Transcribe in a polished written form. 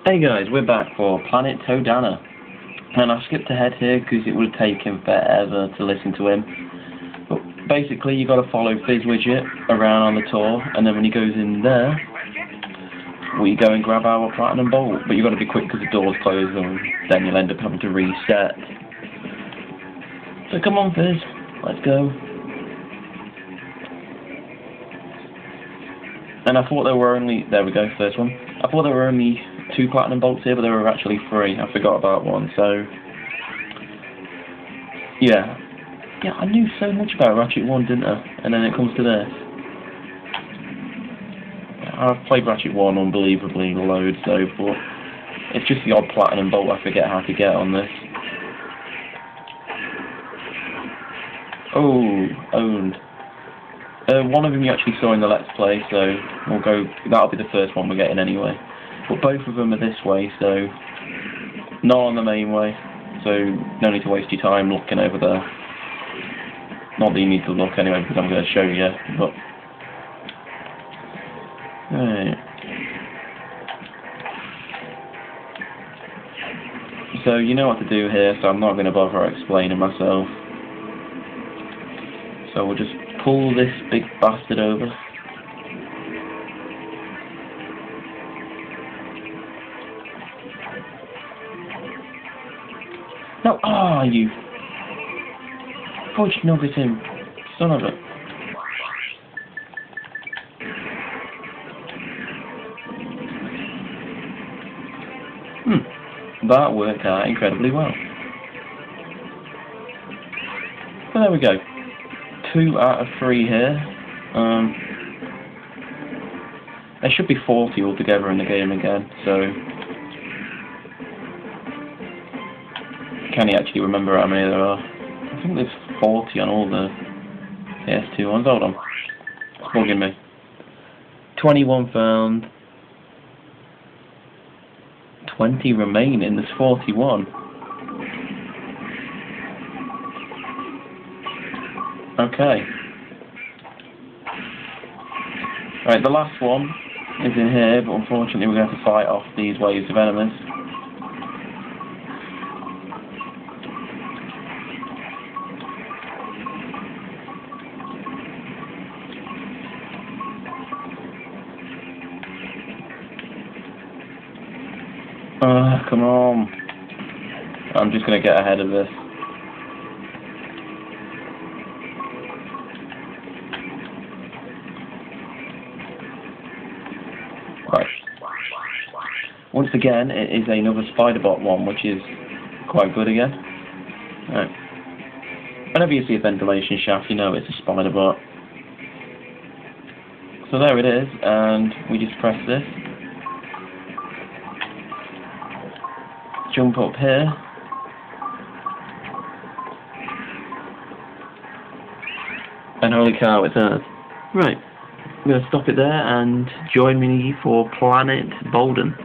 Hey guys, we're back for Planet Todana, and I've skipped ahead here because it would have taken forever to listen to him. But basically, you got to follow Fizz Widget around on the tour, and then when he goes in there, we go and grab our platinum bolt. But you got to be quick because the doors close, and then you'll end up having to reset. So come on, Fizz, let's go. And I thought there were only, there we go, first one. I thought there were only 2 platinum bolts here, but there were actually 3. I forgot about one, so yeah, I knew so much about Ratchet 1, didn't I? And then it comes to this. I've played Ratchet 1 unbelievably loads though, but it's just the odd platinum bolt I forget how to get on this. Oh, owned. One of them you actually saw in the Let's Play, so we'll go, that'll be the first one we're getting anyway. But both of them are this way, so not on the main way, so no need to waste your time looking over there. Not that you need to look anyway, because I'm going to show you, but right. So you know what to do here, so I'm not going to bother explaining myself. So we'll just pull this big bastard over. No, you fudge nugget him, son of a. That worked out incredibly well. So there we go. 2 out of 3 here. There should be 40 altogether in the game again, so can you actually remember how many there are? I think there's 40 on all the PS2 ones. Hold on. It's bugging me. 21 found. 20 remaining. There's 41. Okay. Right, the last one is in here, but unfortunately we're going to have to fight off these waves of enemies. Come on. I'm just going to get ahead of this. Right. Once again, it is another Spider-Bot one, which is quite good again. Right. Whenever you see a ventilation shaft, you know it's a Spider-Bot. So there it is, and we just press this. Jump up here. And holy cow, it's Earth. Right. I'm going to stop it there and join me for Planet Bolden.